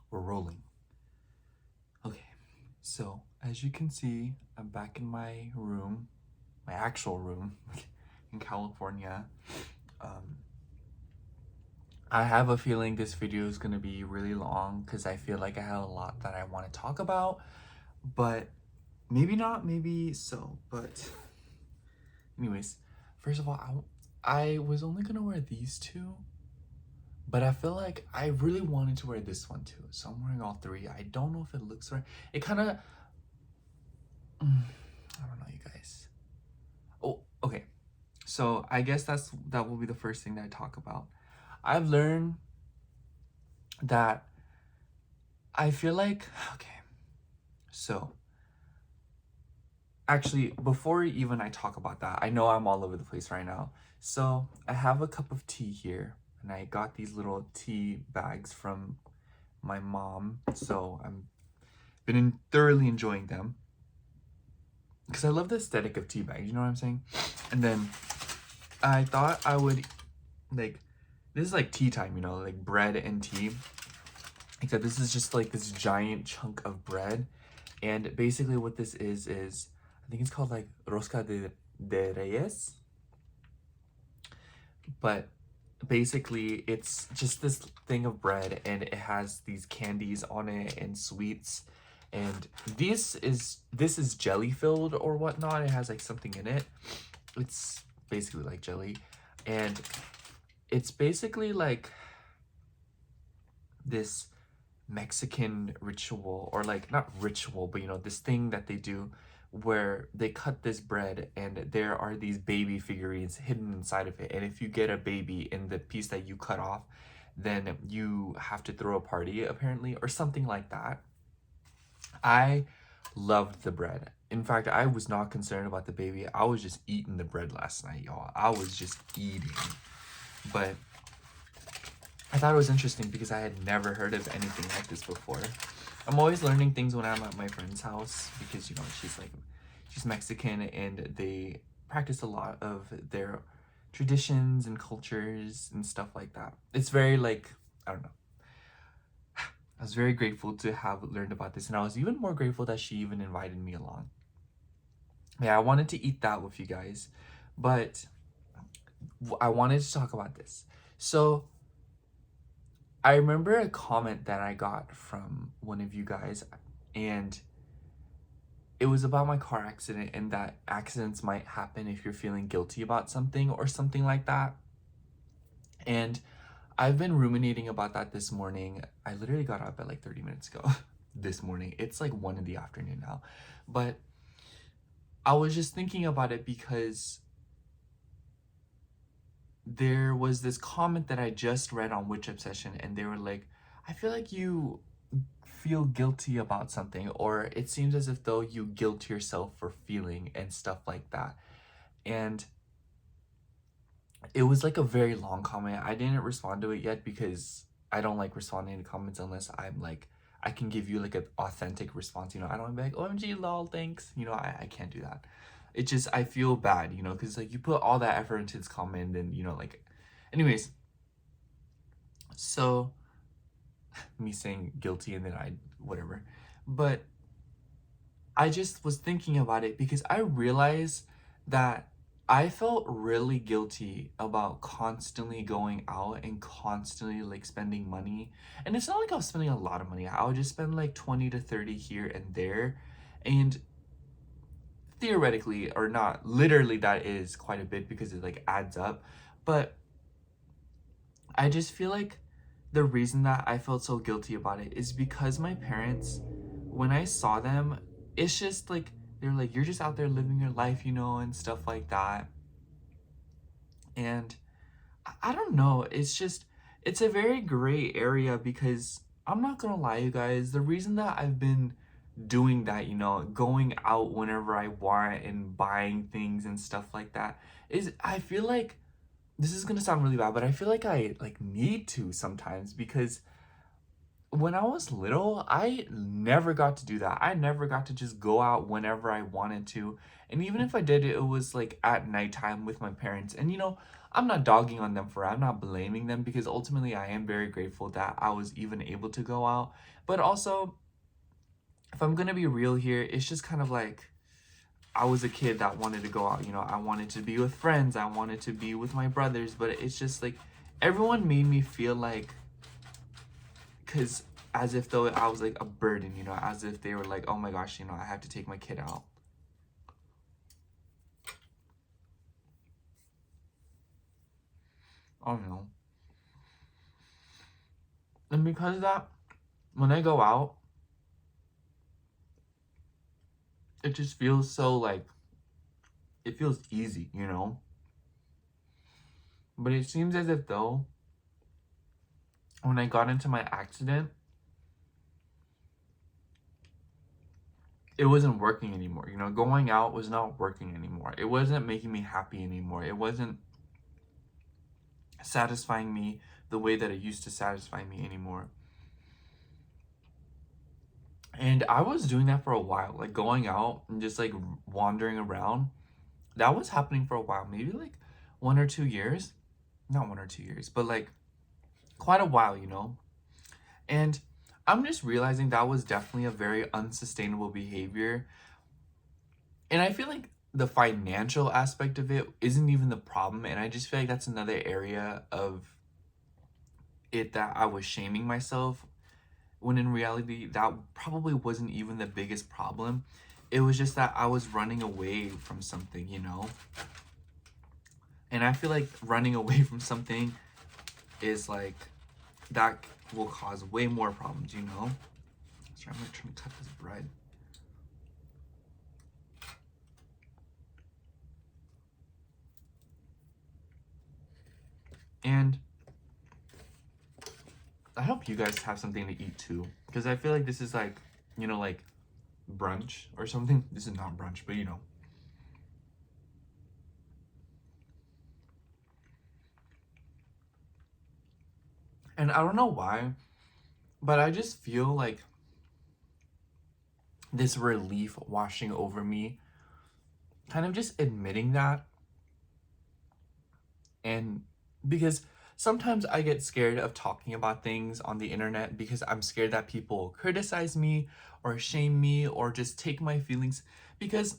We're rolling. Okay, so as you can see, I'm back in my room, my actual room in California. Um, I have a feeling this video is gonna be really long because I feel like I have a lot that I want to talk about, but maybe not, maybe so. But anyways, first of all, I was only gonna wear these two, but I feel like I really wanted to wear this one too. So I'm wearing all three. I don't know if it looks right. It kind of, I don't know, you guys. Oh, okay. So I guess that will be the first thing that I talk about. I've learned that I feel like, okay, so actually, before even I talk about that, I know I'm all over the place right now. So I have a cup of tea here, and I got these little tea bags from my mom. So I'm been thoroughly enjoying them because I love the aesthetic of tea bags. You know what I'm saying? And then I thought I would like this is like tea time, you know, like bread and tea. Except this is just like this giant chunk of bread, and basically what this is I think it's called like de Reyes, but basically it's just this thing of bread and it has these candies on it and sweets, and this is jelly filled or whatnot. It has like something in it. It's basically like jelly, and it's basically like this Mexican ritual, or like not ritual, but you know, this thing that they do where they cut this bread and there are these baby figurines hidden inside of it. And if you get a baby in the piece that you cut off, then you have to throw a party apparently, or something like that. I loved the bread. In fact, I was not concerned about the baby. I was just eating the bread last night, y'all. I was just eating. But I thought it was interesting because I had never heard of anything like this before. I'm always learning things when I'm at my friend's house because, you know, she's Mexican and they practice a lot of their traditions and cultures and stuff like that. It's very like, I don't know. I was very grateful to have learned about this, and I was even more grateful that she even invited me along. Yeah, I wanted to eat that with you guys, but I wanted to talk about this. So I remember a comment that I got from one of you guys, and it was about my car accident and that accidents might happen if you're feeling guilty about something or something like that. And I've been ruminating about that this morning. I literally got up at like 30 minutes ago this morning. It's like 1 in the afternoon now. But I was just thinking about it because there was this comment that I just read on Witch Obsession, and they were like, I feel like you feel guilty about something, or it seems as if though you guilt yourself for feeling and stuff like that. And it was like a very long comment. I didn't respond to it yet because I don't like responding to comments unless I'm like, I can give you like an authentic response. You know, I don't be like, OMG, lol, thanks. You know, I can't do that. It just, I feel bad, you know, because like you put all that effort into this comment and, you know, like, anyways, so me saying guilty and then whatever. But I just was thinking about it because I realized that I felt really guilty about constantly going out and constantly like spending money. And it's not like I was spending a lot of money. I would just spend like 20 to 30 here and there. And theoretically, or not literally, that is quite a bit because it like adds up. But I just feel like the reason that I felt so guilty about it is because my parents, when I saw them, it's just like they're like, you're just out there living your life, you know, and stuff like that. And I don't know, it's just, it's a very gray area because I'm not gonna lie, you guys, the reason that I've been doing that, you know, going out whenever I want and buying things and stuff like that, is I feel like this is gonna sound really bad, but I feel like I like need to sometimes because when I was little, I never got to do that. I never got to just go out whenever I wanted to. And even if I did, it was like at nighttime with my parents. And you know, I'm not dogging on them for it. I'm not blaming them, because ultimately I am very grateful that I was even able to go out. But also, if I'm gonna be real here, it's just kind of like I was a kid that wanted to go out. You know, I wanted to be with friends. I wanted to be with my brothers. But it's just like everyone made me feel like, because as if though I was like a burden, you know, as if they were like, oh my gosh, you know, I have to take my kid out. I don't know. And because of that, when I go out, it just feels so like, it feels easy, you know? But it seems as if though, when I got into my accident, it wasn't working anymore. You know, going out was not working anymore. It wasn't making me happy anymore. It wasn't satisfying me the way that it used to satisfy me anymore. And I was doing that for a while, like going out and just like wandering around. That was happening for a while, maybe like 1 or 2 years. Not 1 or 2 years, but like quite a while, you know? And I'm just realizing that was definitely a very unsustainable behavior. And I feel like the financial aspect of it isn't even the problem. And I just feel like that's another area of it that I was shaming myself, when in reality, that probably wasn't even the biggest problem. It was just that I was running away from something, you know? And I feel like running away from something is like, that will cause way more problems, you know? So I'm gonna try to cut this bread. And I hope you guys have something to eat too, because I feel like this is like, you know, like brunch or something. This is not brunch, but you know. And I don't know why, but I just feel like this relief washing over me, kind of just admitting that. And because sometimes I get scared of talking about things on the internet, because I'm scared that people criticize me or shame me or just take my feelings. Because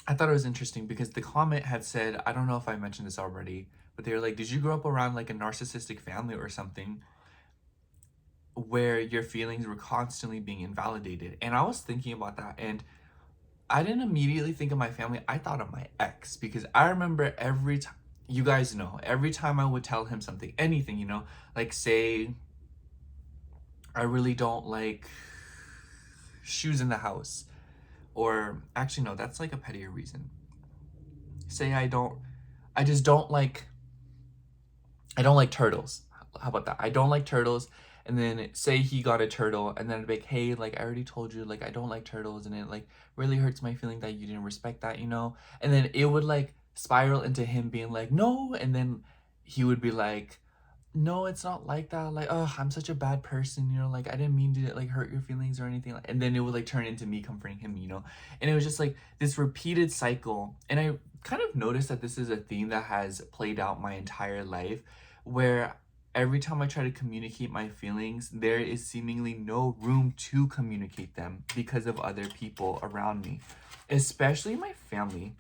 I thought it was interesting, because the comment had said, I don't know if I mentioned this already, but they were like, did you grow up around like a narcissistic family or something where your feelings were constantly being invalidated? And I was thinking about that, and I didn't immediately think of my family. I thought of my ex, because I remember every time, you guys know, every time I would tell him something, anything, you know, like say, I really don't like shoes in the house. Or actually, no, that's like a pettier reason. Say I just don't like, I don't like turtles. How about that? I don't like turtles. And then say he got a turtle, and then I'd be like, hey, like I already told you, like I don't like turtles, and it like really hurts my feeling that you didn't respect that, you know? And then it would like spiral into him being like, no, and then he would be like, no, it's not like that. Like, oh, I'm such a bad person, you know, like I didn't mean to like hurt your feelings or anything. And then it would like turn into me comforting him, you know? And it was just like this repeated cycle. And I kind of noticed that this is a theme that has played out my entire life, where every time I try to communicate my feelings, there is seemingly no room to communicate them because of other people around me, especially my family.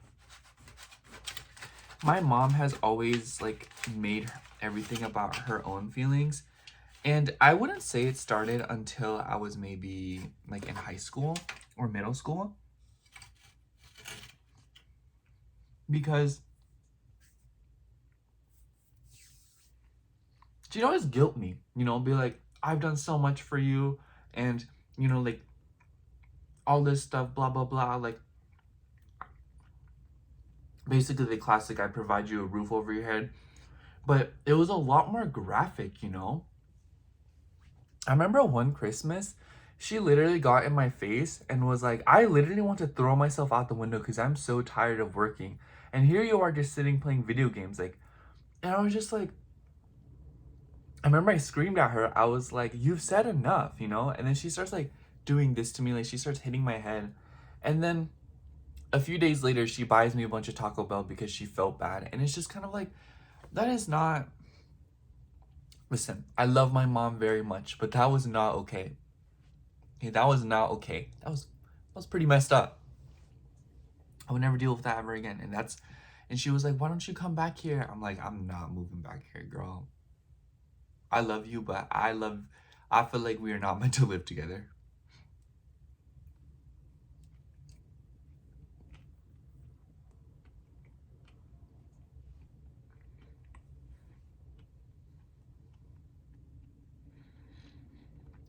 My mom has always like made everything about her own feelings. And I wouldn't say it started until I was maybe like in high school or middle school. Because she'd always guilt me, you know, be like, I've done so much for you, and, you know, like all this stuff, blah, blah, blah. Like, basically the classic, I provide you a roof over your head. But it was a lot more graphic, you know? I remember one Christmas, she literally got in my face and was like, I literally want to throw myself out the window because I'm so tired of working. And here you are just sitting playing video games. Like, and I was just like, I remember I screamed at her. I was like, you've said enough, you know? And then she starts like doing this to me. Like, she starts hitting my head. And then A few days later, she buys me a bunch of Taco Bell because she felt bad. And it's just kind of like, that is not. Listen, I love my mom very much, but that was not okay. Okay, that was not okay. That was pretty messed up. I would never deal with that ever again. And she was like, why don't you come back here? I'm like, I'm not moving back here, girl. I love you, but I feel like we are not meant to live together.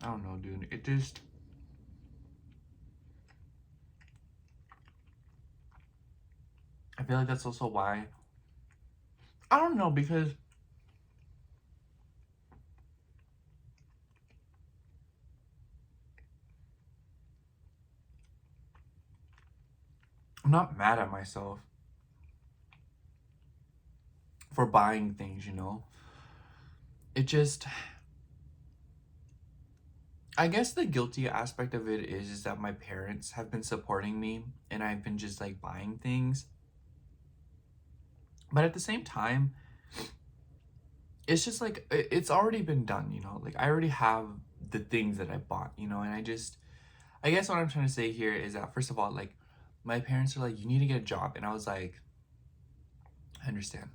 I don't know, dude. It just, I feel like that's also why, I don't know, because I'm not mad at myself for buying things, you know? It just, I guess the guilty aspect of it is that my parents have been supporting me and I've been just like buying things. But at the same time, it's just like it's already been done, you know? Like I already have the things that I bought, you know? And I guess what I'm trying to say here is that first of all, like my parents are like, you need to get a job. And I was like, I understand.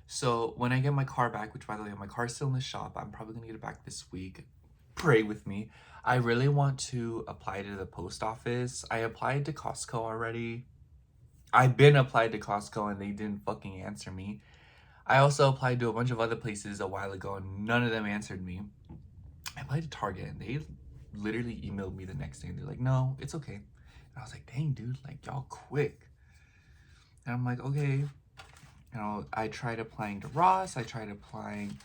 So when I get my car back, which by the way, my car's still in the shop, I'm probably gonna get it back this week. Pray with me. I really want to apply to the post office. I applied to Costco already. I've been applied to Costco and they didn't fucking answer me. I also applied to a bunch of other places a while ago and none of them answered me. I applied to Target and they literally emailed me the next day and they're like, no, it's okay. And I was like, dang, dude, like y'all quick. And I'm like, okay. You know, I tried applying to Ross. I tried applying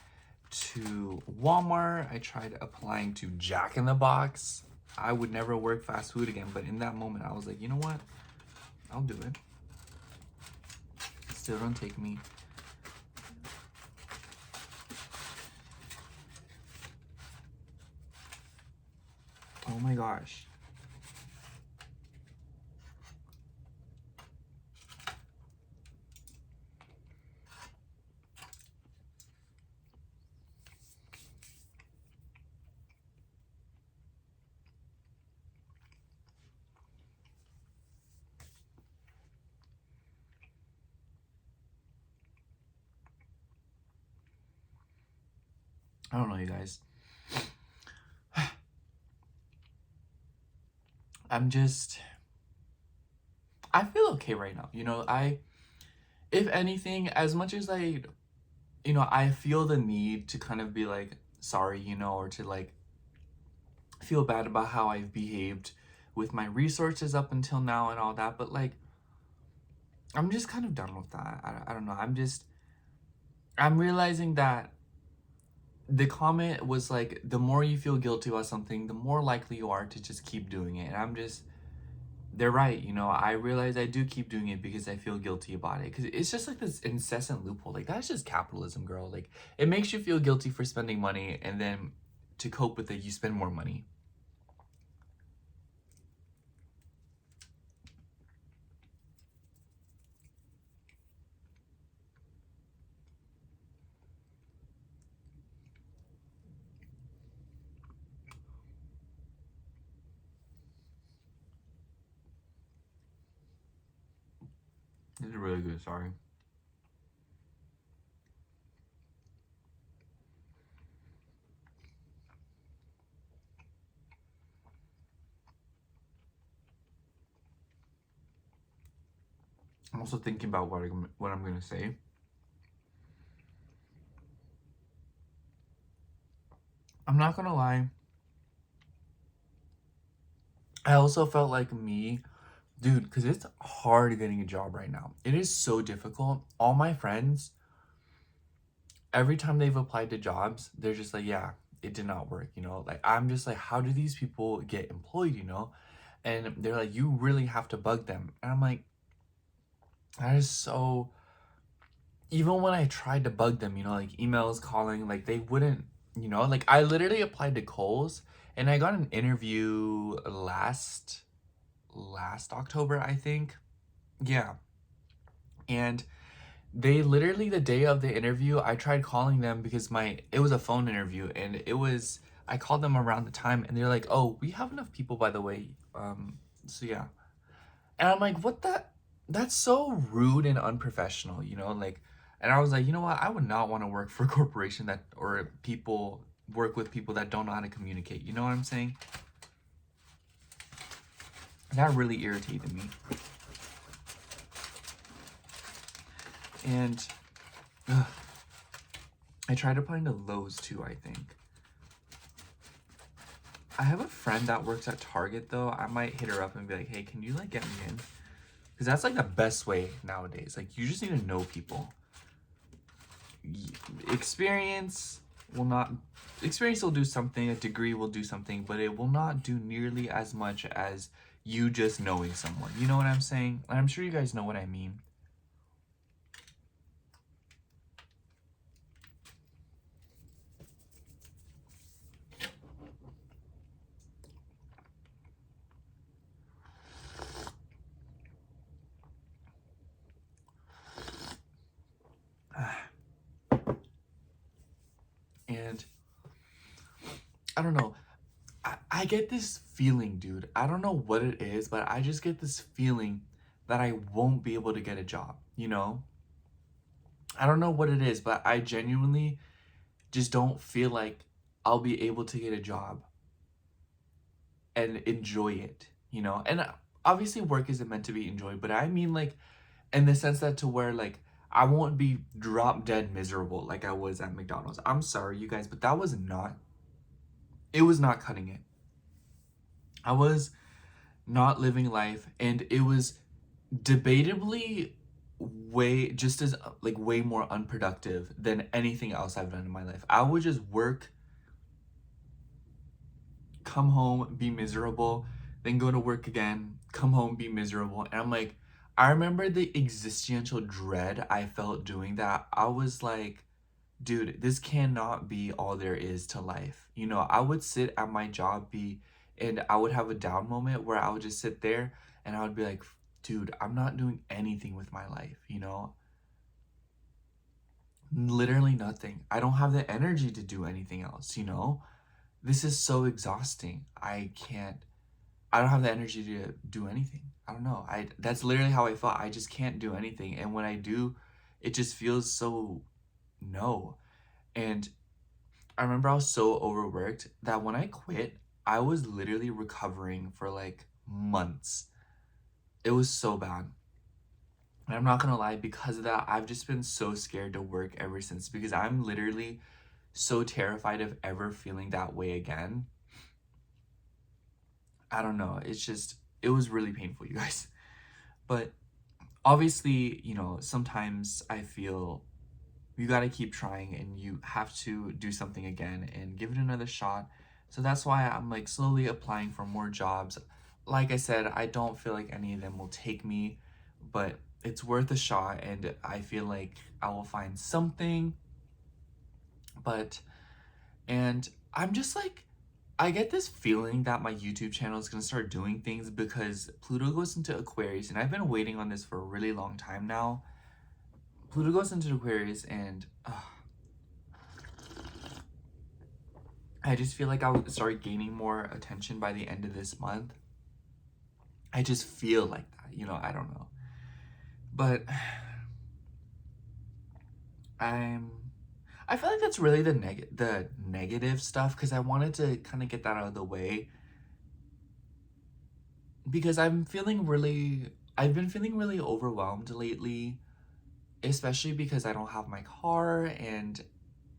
to Walmart. I tried applying to Jack in the Box. I would never work fast food again. But in that moment, I was like, you know what? I'll do it. Still don't take me. Oh my gosh. I don't know, you guys. I feel okay right now. You know, if anything, as much as I feel the need to kind of be like, sorry, you know, or to like feel bad about how I've behaved with my resources up until now and all that, but like, I'm just kind of done with that. I don't know. I'm realizing that the comment was like, the more you feel guilty about something, the more likely you are to just keep doing it. And they're right. You know, I realize I do keep doing it because I feel guilty about it. Because it's just like this incessant loophole. Like, that's just capitalism, girl. Like, it makes you feel guilty for spending money, and then to cope with it, you spend more money. This is really good. Sorry. I'm also thinking about what I'm gonna say. I'm not gonna lie. I also felt like me, dude, because it's hard getting a job right now. It is so difficult. All my friends, every time they've applied to jobs, they're just like, yeah, it did not work, you know? Like, I'm just like, how do these people get employed, you know? And they're like, you really have to bug them. And I'm like, that is so. Even when I tried to bug them, you know, like emails, calling, like they wouldn't, you know, like I literally applied to Kohl's and I got an interview last October, I think. Yeah. And they literally, the day of the interview, I tried calling them because it was a phone interview, and I called them around the time, and they're like, "Oh, we have enough people, by the way." So yeah. And I'm like, "What the That's so rude and unprofessional, you know?" Like, and I was like, "You know what? I would not want to work for a corporation that or people work with people that don't know how to communicate." You know what I'm saying? That really irritated me. And ugh, I tried applying to Lowe's too, I think. I have a friend that works at Target though. I might hit her up and be like, "Hey, can you like get me in?" Because that's like the best way nowadays. Like, you just need to know people. Experience will not Experience will do something, a degree will do something, but it will not do nearly as much as you just knowing someone. You know what I'm saying? And I'm sure you guys know what I mean. And I don't know. I get this feeling, dude. I don't know what it is, but I just get this feeling that I won't be able to get a job, you know? I don't know what it is, but I genuinely just don't feel like I'll be able to get a job and enjoy it, you know? And obviously work isn't meant to be enjoyed, but I mean like in the sense that to where like I won't be drop dead miserable like I was at McDonald's. I'm sorry you guys, but it was not cutting it. I was not living life, and it was debatably way just as like way more unproductive than anything else I've done in my life. I would just work, come home, be miserable, then go to work again, come home, be miserable. And I'm like, I remember the existential dread I felt doing that. I was like, dude, this cannot be all there is to life. You know, I would sit at my job, and I would have a down moment where I would just sit there and I would be like, dude, I'm not doing anything with my life, you know? Literally nothing. I don't have the energy to do anything else, you know? This is so exhausting. I don't have the energy to do anything. I don't know. That's literally how I felt. I just can't do anything. And when I do, it just feels so no. And I remember I was so overworked that when I quit, I was literally recovering for like months. It was so bad. And I'm not gonna lie, because of that, I've just been so scared to work ever since because I'm literally so terrified of ever feeling that way again. I don't know. It was really painful, you guys. But obviously, you know, sometimes I feel you got to keep trying and you have to do something again and give it another shot. So that's why I'm like slowly applying for more jobs. Like I said, I don't feel like any of them will take me, but it's worth a shot, and I feel like I will find something. But and I'm just like, I get this feeling that my YouTube channel is going to start doing things because Pluto goes into Aquarius, and I've been waiting on this for a really long time now. Pluto goes into Aquarius, and I just feel like I'll start gaining more attention by the end of this month. I just feel like that, you know, I don't know. But I'm I feel like that's really the negative stuff because I wanted to kind of get that out of the way because I've been feeling really overwhelmed lately, especially because I don't have my car, and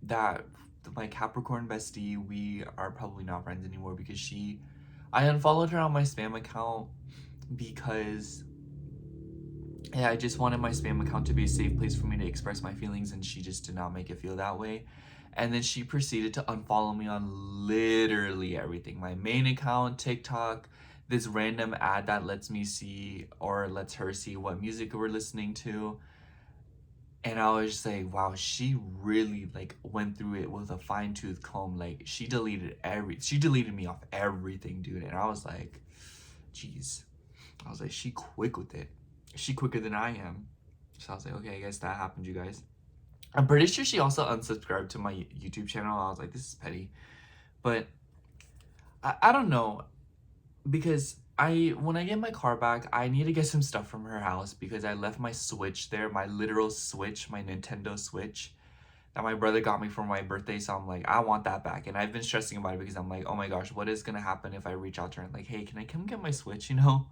that my Capricorn bestie, we are probably not friends anymore because I unfollowed her on my spam account because yeah, I just wanted my spam account to be a safe place for me to express my feelings, and she just did not make it feel that way. And then she proceeded to unfollow me on literally everything, my main account, TikTok, this random ad that lets me see or lets her see what music we're listening to. And I was just like, wow, she really like went through it with a fine-tooth comb. Like she deleted me off everything, dude. And I was like, geez. I was like, she quick with it. she quicker than I am. So I was like, okay, I guess that happened, you guys. I'm pretty sure she also unsubscribed to my YouTube channel. I was like, this is petty. But I don't know, because when I get my car back, I need to get some stuff from her house because I left my Switch there, my literal Switch, my Nintendo Switch that my brother got me for my birthday. So I'm like, I want that back. And I've been stressing about it because I'm like, oh my gosh, what is gonna happen if I reach out to her and like, hey, can I come get my Switch, you know?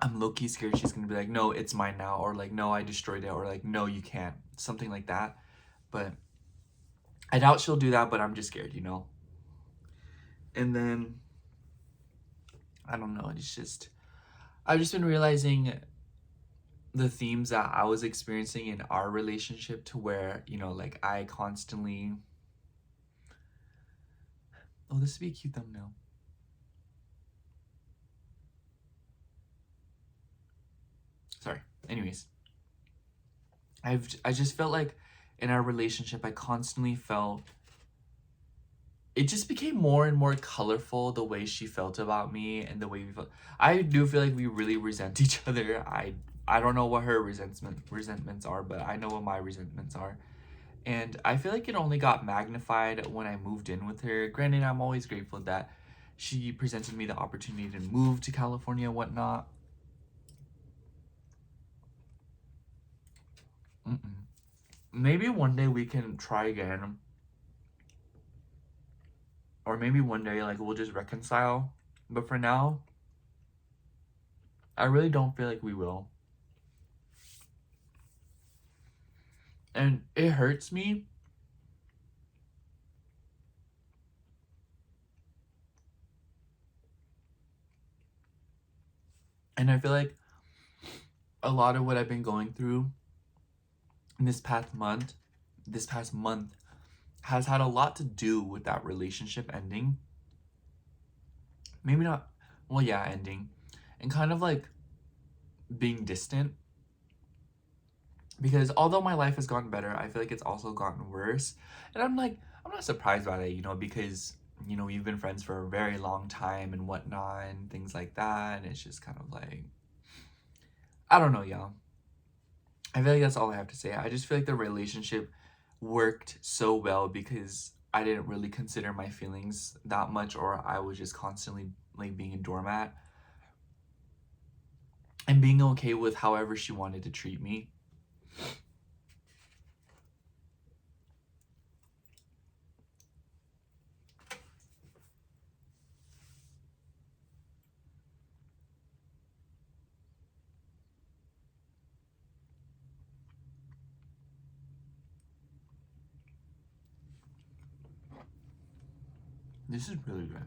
I'm low-key scared she's gonna be like, no, it's mine now, or like, no, I destroyed it, or like, no, you can't. Something like that. But I doubt she'll do that, but I'm just scared, you know? And then I don't know, it's just I've just been realizing the themes that I was experiencing in our relationship, to where, you know, like I constantly, oh, this would be a cute thumbnail. Sorry. Anyways, I just felt like in our relationship I constantly felt it just became more and more colorful, the way she felt about me and the way we felt. I do feel like we really resent each other. I don't know what her resentments are, but I know what my resentments are. And I feel like it only got magnified when I moved in with her. Granted, I'm always grateful that she presented me the opportunity to move to California and whatnot. Maybe one day we can try again. Or maybe one day, like, we'll just reconcile. But for now, I really don't feel like we will. And it hurts me. And I feel like a lot of what I've been going through in this past month has had a lot to do with that relationship ending. Maybe not, well, yeah, ending. And kind of like being distant. Because although my life has gotten better, I feel like it's also gotten worse. And I'm not surprised by that, you know, because, you know, we've been friends for a very long time and whatnot and things like that. And it's just kind of like, I don't know, y'all. I feel like that's all I have to say. I just feel like the relationship worked so well because I didn't really consider my feelings that much, or I was just constantly like being a doormat and being okay with however she wanted to treat me. This is really good.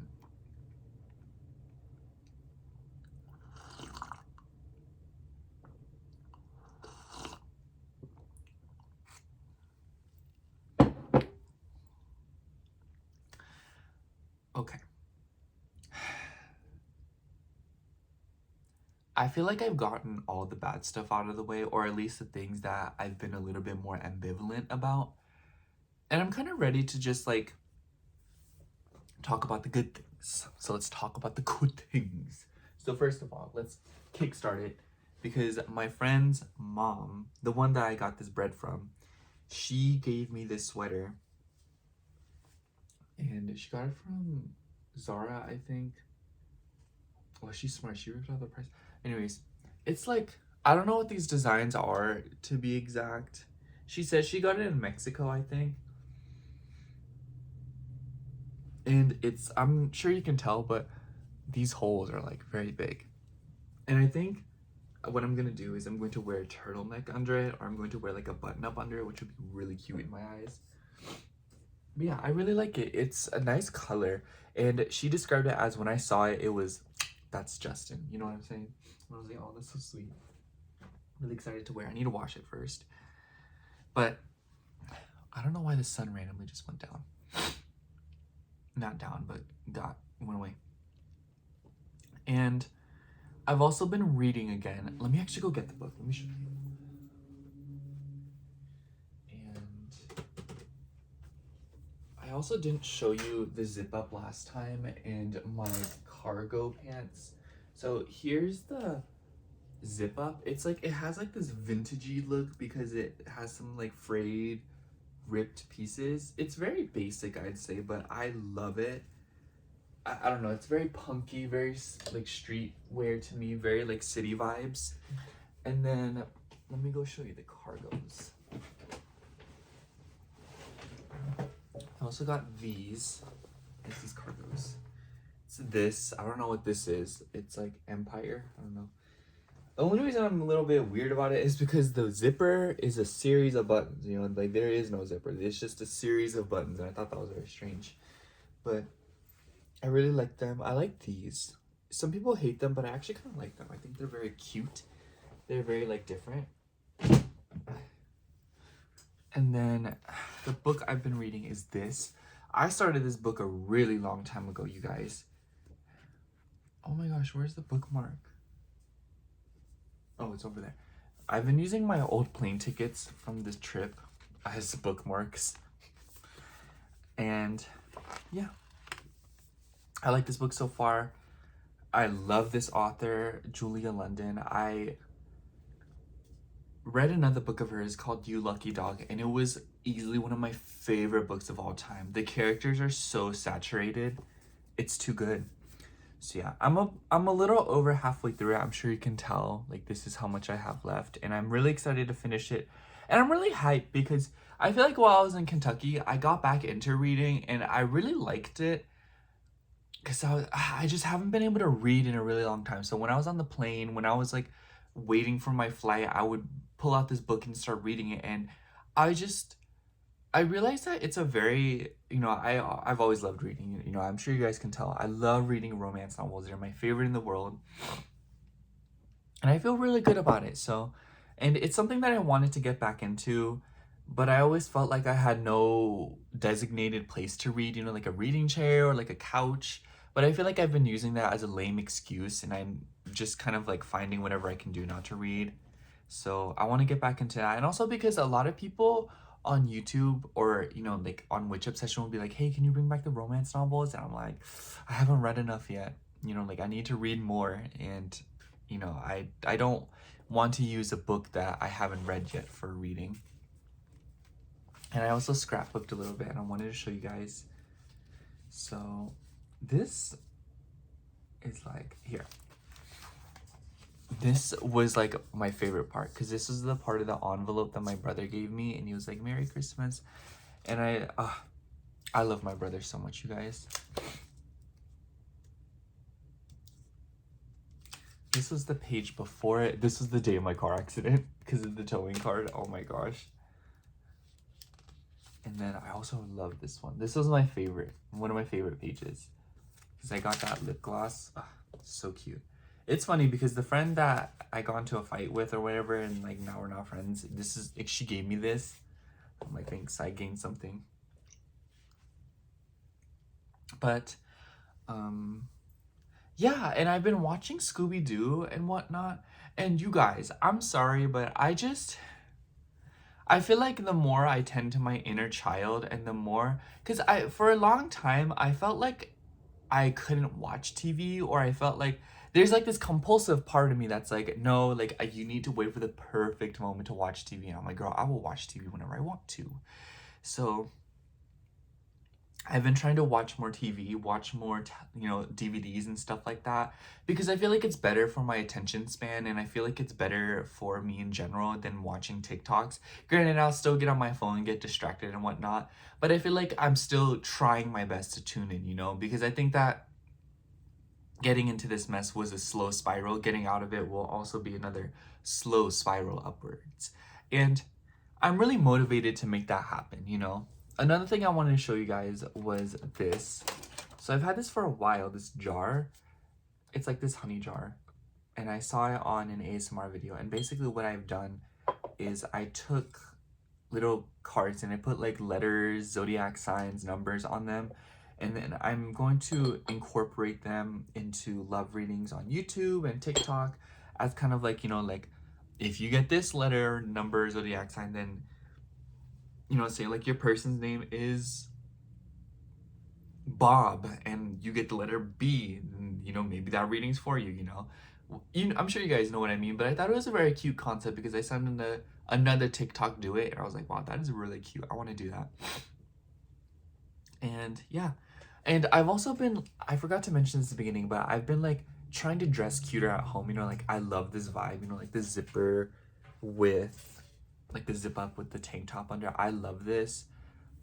Okay. I feel like I've gotten all the bad stuff out of the way, or at least the things that I've been a little bit more ambivalent about. And I'm kind of ready to just like talk about the good things. So let's talk about the good things. So first of all, let's kickstart it, because my friend's mom, the one that I got this bread from, she gave me this sweater. And she got it from Zara, I think. Well, she's smart. She ripped out the price. Anyways, it's like, I don't know what these designs are, to be exact. She says she got it in Mexico, I think. And it's, I'm sure you can tell, but these holes are like very big. And I think what I'm gonna do is I'm going to wear a turtleneck under it, or I'm going to wear like a button up under it, which would be really cute in my eyes. But yeah, I really like it. It's a nice color. And she described it as, when I saw it, it was, that's Justin. You know what I'm saying? I was like, oh, that's so sweet. Really excited to wear. I need to wash it first. But I don't know why the sun randomly just went down. Not down, but went away. And I've also been reading again. Let me actually go get the book. Let me show you. And I also didn't show you the zip up last time, and my cargo pants So here's the zip up. It's like, it has like this vintagey look because it has some like frayed, ripped pieces. It's very basic, I'd say, but I love it. I don't know, it's very punky, very like street wear to me, very like city vibes. And then let me go show you the cargos. I also got these. It's these cargos. It's this. I don't know what this is. It's like Empire. I don't know. The only reason I'm a little bit weird about it is because the zipper is a series of buttons. You know, like there is no zipper. It's just a series of buttons, and I thought that was very strange. But I really like them. I like these. Some people hate them, but I actually kind of like them. I think they're very cute. They're very like different. And then the book I've been reading is this. I started this book a really long time ago, you guys. Oh my gosh, where's the bookmark? Oh, it's over there. I've been using my old plane tickets from this trip as bookmarks. And yeah, I like this book so far. I love this author, Julia London. I read another book of hers called You Lucky Dog, and it was easily one of my favorite books of all time. The characters are so saturated. It's too good. So yeah, I'm a little over halfway through it. I'm sure you can tell, like, this is how much I have left, and I'm really excited to finish it. And I'm really hyped because I feel like while I was in Kentucky, I got back into reading and I really liked it because I just haven't been able to read in a really long time. So when I was on the plane, when I was like waiting for my flight, I would pull out this book and start reading it, and I realized that it's a very, you know, I've always loved reading. You know, I'm sure you guys can tell. I love reading romance novels. They're my favorite in the world. And I feel really good about it. So, and it's something that I wanted to get back into, but I always felt like I had no designated place to read, you know, like a reading chair or like a couch. But I feel like I've been using that as a lame excuse, and I'm just kind of like finding whatever I can do not to read. So I want to get back into that. And also because a lot of people on YouTube or, you know, like on Witch Obsession will be like, hey, can you bring back the romance novels? And I'm like, I haven't read enough yet. You know, like I need to read more. And, you know, I don't want to use a book that I haven't read yet for reading. And I also scrapbooked a little bit and I wanted to show you guys. So this is like, here. This was like my favorite part because this is the part of the envelope that my brother gave me, and he was like, Merry Christmas. And I love my brother so much, you guys. This was the page before it. This was the day of my car accident because of the towing card. Oh my gosh. And then I also love this one. This was my favorite, one of my favorite pages, because I got that lip gloss. So cute. It's funny because the friend that I got into a fight with or whatever, and like now we're not friends, this is like, she gave me this. I'm like, thanks, I gained something. But yeah, and I've been watching Scooby-Doo and whatnot, and you guys, I'm sorry, but I feel like the more I tend to my inner child, and the more, because for a long time I felt like I couldn't watch TV, or I felt like there's like this compulsive part of me that's like, no, like you need to wait for the perfect moment to watch TV. And I'm like, girl, I will watch TV whenever I want to. So I've been trying to watch more TV, watch more, you know, DVDs and stuff like that, because I feel like it's better for my attention span, and I feel like it's better for me in general than watching TikToks. Granted, I'll still get on my phone and get distracted and whatnot, but I feel like I'm still trying my best to tune in, you know, because I think that getting into this mess was a slow spiral. Getting out of it will also be another slow spiral upwards. And I'm really motivated to make that happen, you know? Another thing I wanted to show you guys was this. So I've had this for a while, this jar. It's like this honey jar. And I saw it on an ASMR video. And basically what I've done is I took little cards and I put like letters, zodiac signs, numbers on them. And then I'm going to incorporate them into love readings on YouTube and TikTok as kind of like, you know, like if you get this letter, number, zodiac sign, then, you know, say like your person's name is Bob and you get the letter B, and, maybe that reading's for you, I'm sure you guys know what I mean, but I thought it was a very cute concept because I saw another TikTok do it, and I was like, wow, that is really cute. I want to do that. And yeah. And I've also been, I forgot to mention this at the beginning, but I've been like trying to dress cuter at home. Like I love this vibe, like the zipper with, like the zip up with the tank top under. I love this.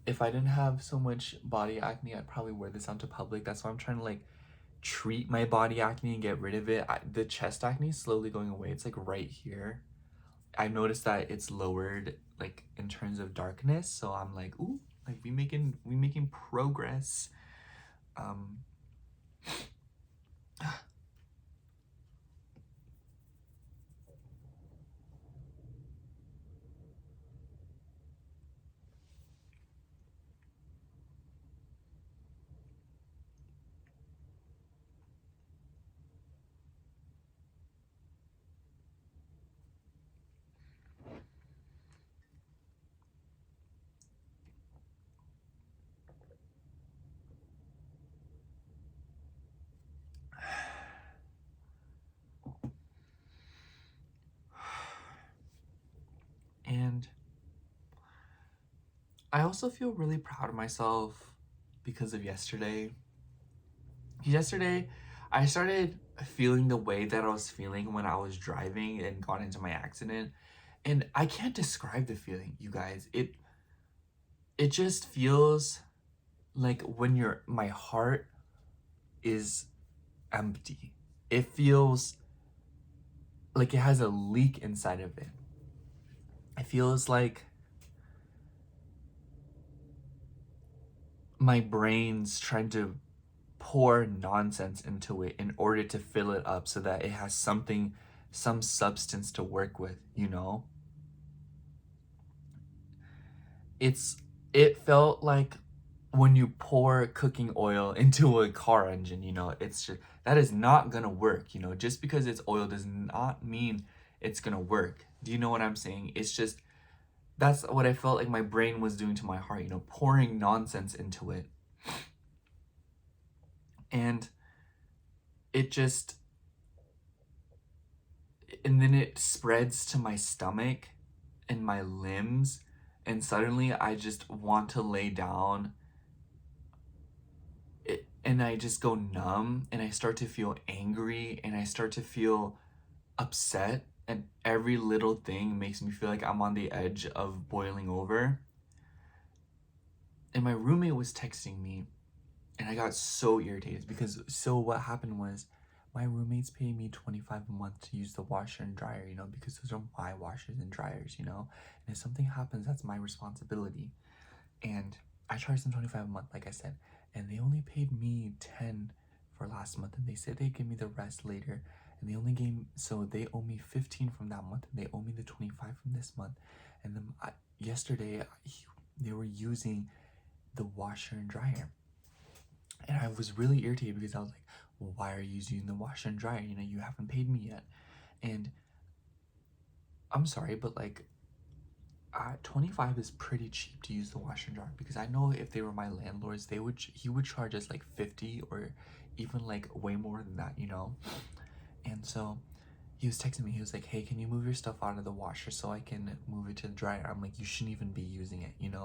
If I didn't have so much body acne, I'd probably wear this out to public. That's why I'm trying to like treat my body acne and get rid of it. The chest acne is slowly going away. It's like right here. I noticed that it's lowered like in terms of darkness. So I'm like, ooh, like we making progress. Um and I also feel really proud of myself because of yesterday. Yesterday, I started feeling the way that I was feeling when I was driving and got into my accident. And I can't describe the feeling, you guys. It just feels like when my heart is empty. It feels like it has a leak inside of it. It feels like my brain's trying to pour nonsense into it in order to fill it up so that it has some substance to work with. It's it felt like when you pour cooking oil into a car engine. It's just that is not gonna work. Just because it's oil does not mean it's gonna work. Do you know what I'm saying? It's just that's what I felt like my brain was doing to my heart, pouring nonsense into it. And it just and then it spreads to my stomach and my limbs, and suddenly I just want to lay down and I just go numb, and I start to feel angry, and I start to feel upset, and every little thing makes me feel like I'm on the edge of boiling over. And my roommate was texting me, and I got so irritated because what happened was my roommates paid me $25 a month to use the washer and dryer, because those are my washers and dryers. And if something happens, that's my responsibility. And I charged them $25 a month, like I said, and they only paid me 10 for last month, and they said they'd give me the rest later. And they only gave so they owe me 15 from that month, and they owe me the 25 from this month. And then yesterday they were using the washer and dryer, and I was really irritated because I was like, well, why are you using the washer and dryer? You haven't paid me yet. And I'm sorry, but like 25 is pretty cheap to use the washer and dryer, because I know if they were my landlords, he would charge us like 50 or even like way more than that. And so he was texting me. He was like, hey, can you move your stuff out of the washer so I can move it to the dryer? I'm like, you shouldn't even be using it. And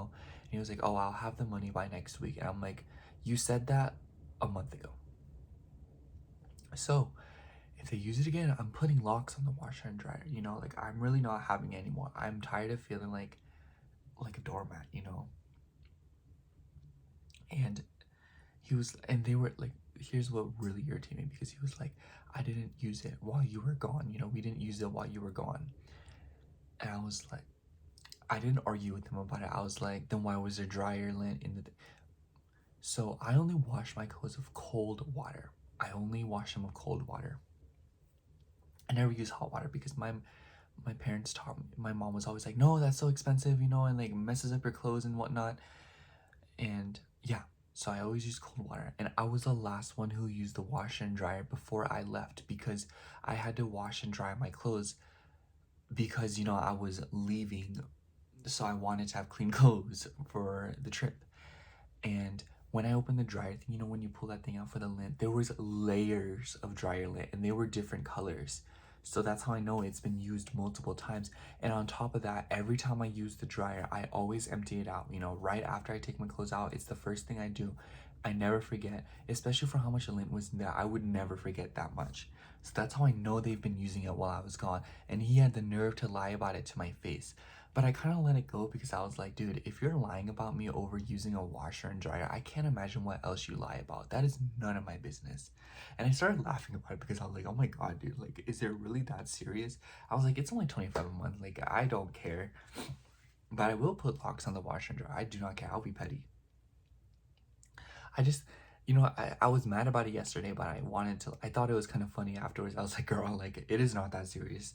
he was like, oh, I'll have the money by next week. And I'm like, you said that a month ago. So if they use it again, I'm putting locks on the washer and dryer. Like I'm really not having it anymore. I'm tired of feeling like a doormat. And they were like, here's what really irritated me, because he was like, I didn't use it while you were gone. We didn't use it while you were gone. And I was like, I didn't argue with him about it. I was like, then why was there dryer lint in the so I only wash my clothes with cold water. I only wash them with cold water. I never use hot water because my parents taught me. My mom was always like, no, that's so expensive, and like messes up your clothes and whatnot. And yeah, so I always use cold water. And I was the last one who used the washer and dryer before I left, because I had to wash and dry my clothes because I was leaving, so I wanted to have clean clothes for the trip. And when I opened the dryer thing, you know, when you pull that thing out for the lint, there was layers of dryer lint and they were different colors. So that's how I know it's been used multiple times. And on top of that, every time I use the dryer, I always empty it out. You know, right after I take my clothes out, it's the first thing I do. I never forget, especially for how much lint was in there. I would never forget that much. So that's how I know they've been using it while I was gone. And he had the nerve to lie about it to my face. But I kind of let it go because I was like, dude, if you're lying about me over using a washer and dryer, I can't imagine what else you lie about. That is none of my business. And I started laughing about it because I was like, oh my God, dude, like, is it really that serious? I was like, it's only $25 a month. Like, I don't care. But I will put locks on the washer and dryer. I do not care. I'll be petty. I just, you know, I was mad about it yesterday, but I thought it was kind of funny afterwards. I was like, girl, like, it is not that serious.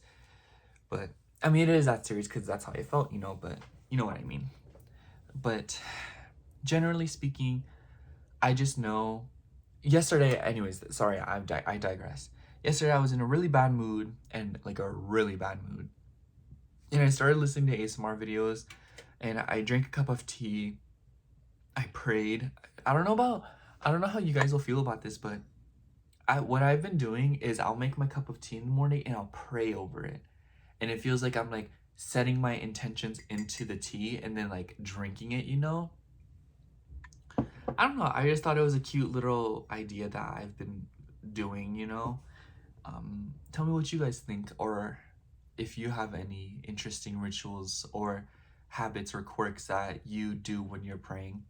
But, I mean, it is that serious because that's how I felt, you know, but you know what I mean. But generally speaking, I just know, yesterday, anyways, sorry, I digress. Yesterday, I was in a really bad mood, and like a really bad mood. And I started listening to ASMR videos, and I drank a cup of tea. I prayed. I don't know how you guys will feel about this, but what I've been doing is I'll make my cup of tea in the morning and I'll pray over it. And it feels like I'm like setting my intentions into the tea and then like drinking it, you know? I don't know. I just thought it was a cute little idea that I've been doing, you know? Tell me what you guys think, or if you have any interesting rituals or habits or quirks that you do when you're praying.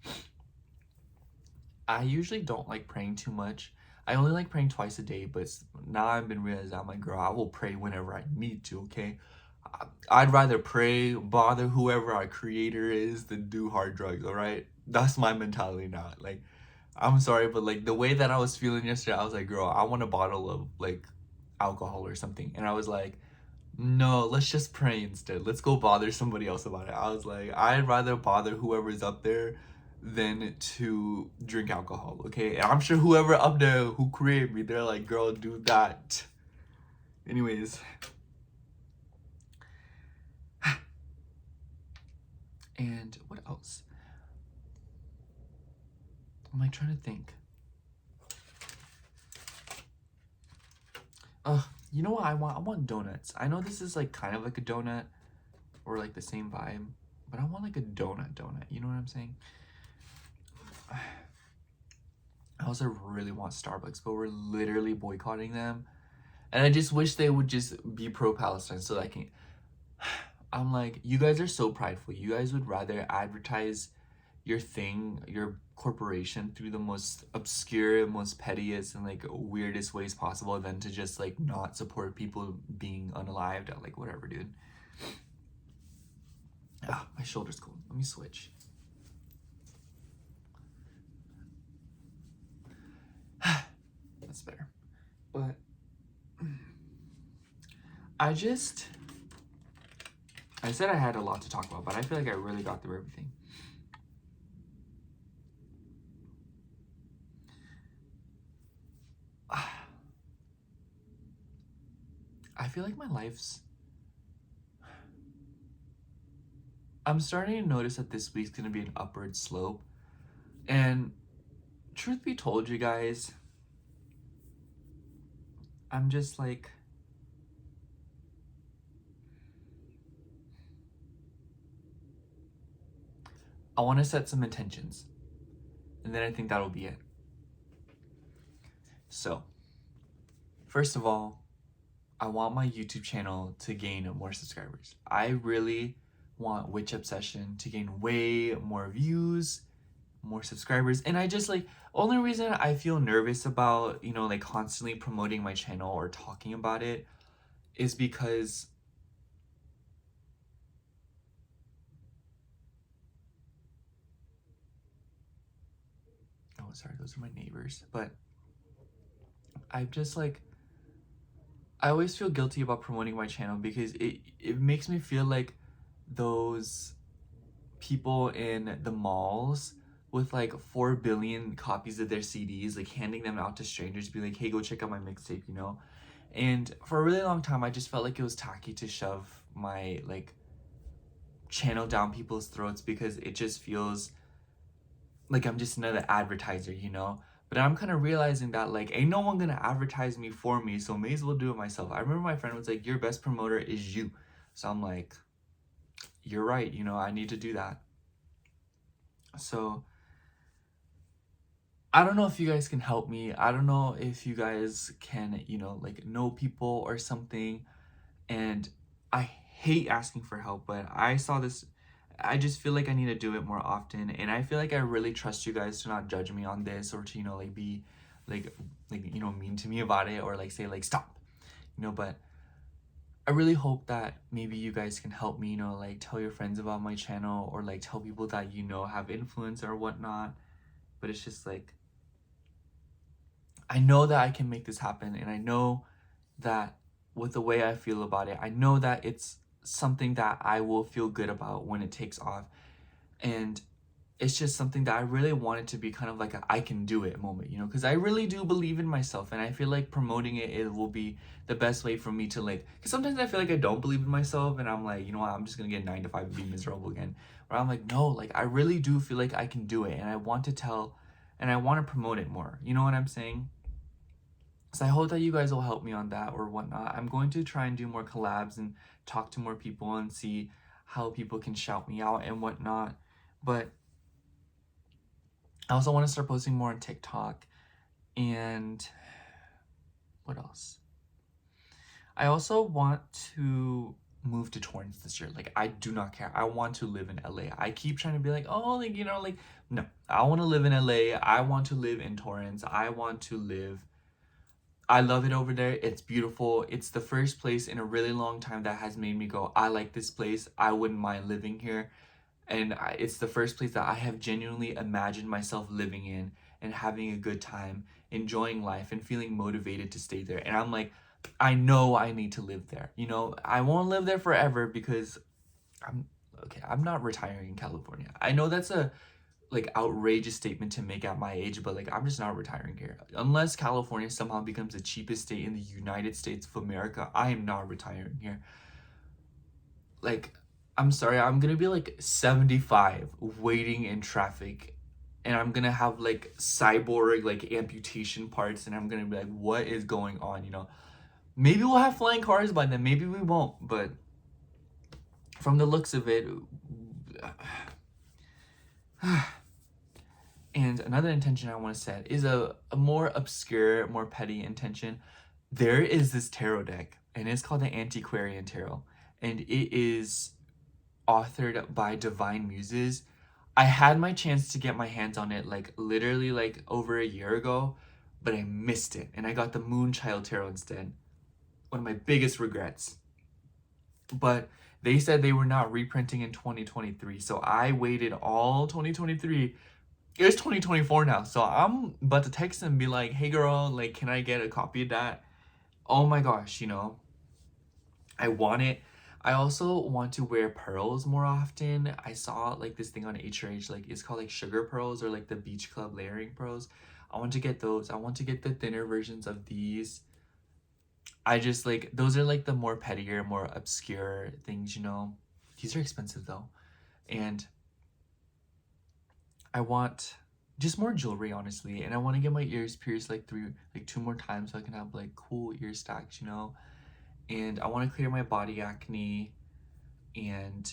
I usually don't like praying too much. I only like praying twice a day, but now I've been realizing I'm like, girl, I will pray whenever I need to, okay? I'd rather pray, bother whoever our creator is than do hard drugs, all right? That's my mentality now. Like, I'm sorry, but like the way that I was feeling yesterday, I was like, girl, I want a bottle of like alcohol or something. And I was like, no, let's just pray instead. Let's go bother somebody else about it. I was like, I'd rather bother whoever's up there than to drink alcohol, okay? And I'm sure whoever up there who created me, they're like, girl, do that. Anyways. And what else? I'm like trying to think. You know what I want? I want donuts. I know this is like kind of like a donut or like the same vibe, but I want like a donut. You know what I'm saying? I also really want Starbucks, but we're literally boycotting them. And I just wish they would just be pro-Palestine so that I can... I'm like, you guys are so prideful. You guys would rather advertise your thing, your corporation, through the most obscure, most pettiest, and like weirdest ways possible than to just like not support people being unalived. Like, whatever, dude. Ah, my shoulder's cold. Let me switch. That's better. But I said I had a lot to talk about, but I feel like I really got through everything. I feel like my life's... I'm starting to notice that this week's gonna be an upward slope. And truth be told, you guys, I'm just like... I want to set some intentions. And then I think that'll be it. So, first of all, I want my YouTube channel to gain more subscribers. I really want Witch Obsession to gain way more views, more subscribers. And I just like, only reason I feel nervous about, you know, like constantly promoting my channel or talking about it is because sorry, those are my neighbors. But I'm just like, I always feel guilty about promoting my channel because it makes me feel like those people in the malls with like 4 billion copies of their CDs, like handing them out to strangers, be like, hey, go check out my mixtape, you know? And for a really long time, I just felt like it was tacky to shove my like channel down people's throats because it just feels like I'm just another advertiser, you know? But I'm kind of realizing that like ain't no one gonna advertise me for me, so may as well do it myself. I remember my friend was like, your best promoter is you. So I'm like, you're right, you know, I need to do that. So I don't know if you guys can help me. I don't know if you guys can, you know, like know people or something. And I hate asking for help, but I saw this. I just feel like I need to do it more often. And I feel like I really trust you guys to not judge me on this or to, you know, like be like, you know, mean to me about it or like say like stop, you know, but I really hope that maybe you guys can help me, you know, like tell your friends about my channel or like tell people that, you know, have influence or whatnot. But it's just like, I know that I can make this happen, and I know that with the way I feel about it, I know that it's something that I will feel good about when it takes off. And it's just something that I really want it to be kind of like a I can do it moment, you know, because I really do believe in myself, and I feel like promoting it will be the best way for me to like, because sometimes I feel like I don't believe in myself and I'm like, you know what, I'm just gonna get 9 to 5 and be miserable again. But I'm like, no, like I really do feel like I can do it, and I want to tell and I want to promote it more. You know what I'm saying? So I hope that you guys will help me on that or whatnot. I'm going to try and do more collabs and talk to more people and see how people can shout me out and whatnot. But I also want to start posting more on TikTok. And what else? I also want to move to Torrance this year. Like, I do not care. I want to live in LA. I keep trying to be like, oh, like, you know, like, no. I want to live in LA. I want to live in Torrance. I love it over there. It's beautiful. It's the first place in a really long time that has made me go, I like this place. I wouldn't mind living here. And it's the first place that I have genuinely imagined myself living in and having a good time, enjoying life, and feeling motivated to stay there. And I'm like, I know I need to live there. You know, I won't live there forever because I'm okay. I'm not retiring in California. I know that's a like outrageous statement to make at my age, but like I'm just not retiring here. Unless California somehow becomes the cheapest state in the United States of America, I am not retiring here. Like, I'm sorry, I'm gonna be like 75 waiting in traffic, and I'm gonna have like cyborg like amputation parts, and I'm gonna be like, what is going on, you know? Maybe we'll have flying cars by then, maybe we won't, but from the looks of it, and another intention I want to set is a more obscure, more petty intention. There is this tarot deck, and it's called the Antiquarian Tarot, and it is authored by Divine Muses. I had my chance to get my hands on it like literally like over a year ago, but I missed it, and I got the Moonchild Tarot instead. One of my biggest regrets. But they said they were not reprinting in 2023, so I waited all 2023. It's 2024 now, so I'm about to text them and be like, hey girl, like, can I get a copy of that? Oh my gosh, you know, I want it. I also want to wear pearls more often. I saw like this thing on HRH, like it's called like sugar pearls or like the Beach Club layering pearls. I want to get those. I want to get the thinner versions of these. I just like, those are like the more pettier, more obscure things, you know. These are expensive though. And I want just more jewelry, honestly, and I want to get my ears pierced like 2 more times so I can have like cool ear stacks, you know. And I want to clear my body acne, and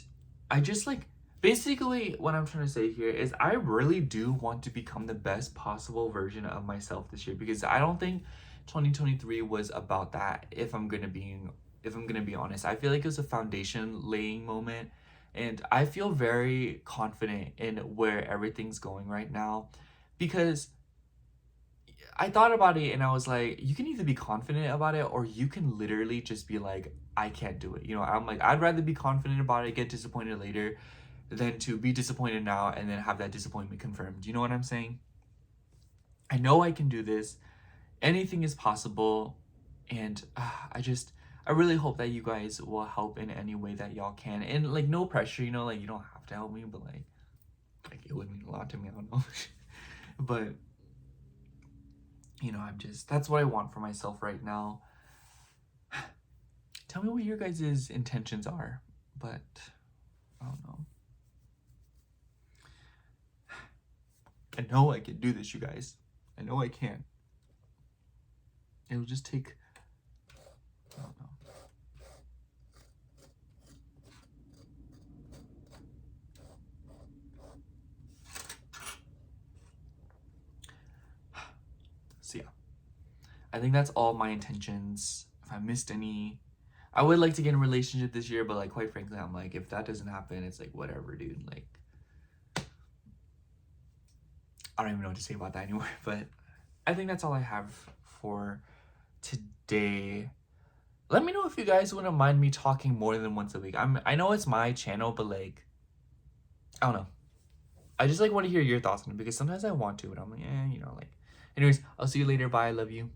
I just like, basically what I'm trying to say here is I really do want to become the best possible version of myself this year, because I don't think 2023 was about that. If I'm gonna be honest, I feel like it was a foundation laying moment, and I feel very confident in where everything's going right now, because I thought about it and I was like, you can either be confident about it or you can literally just be like, I can't do it. You know, I'm like, I'd rather be confident about it, get disappointed later, than to be disappointed now and then have that disappointment confirmed. You know what I'm saying? I know I can do this. Anything is possible. And I really hope that you guys will help in any way that y'all can. And like, no pressure, you know, like you don't have to help me, but like it would mean a lot to me. I don't know. But you know, that's what I want for myself right now. Tell me what your guys' intentions are, but I don't know. I know I can do this, you guys. I know I can. It'll just take, I don't know. So yeah, I think that's all my intentions. If I missed any, I would like to get in a relationship this year, but like quite frankly, I'm like, if that doesn't happen, it's like whatever, dude. Like, I don't even know what to say about that anymore. But I think that's all I have for today. Let me know if you guys wouldn't mind me talking more than once a week. I know it's my channel, but like, I don't know. I just like want to hear your thoughts on it because sometimes I want to, and I'm like, like. Anyways, I'll see you later. Bye. I love you.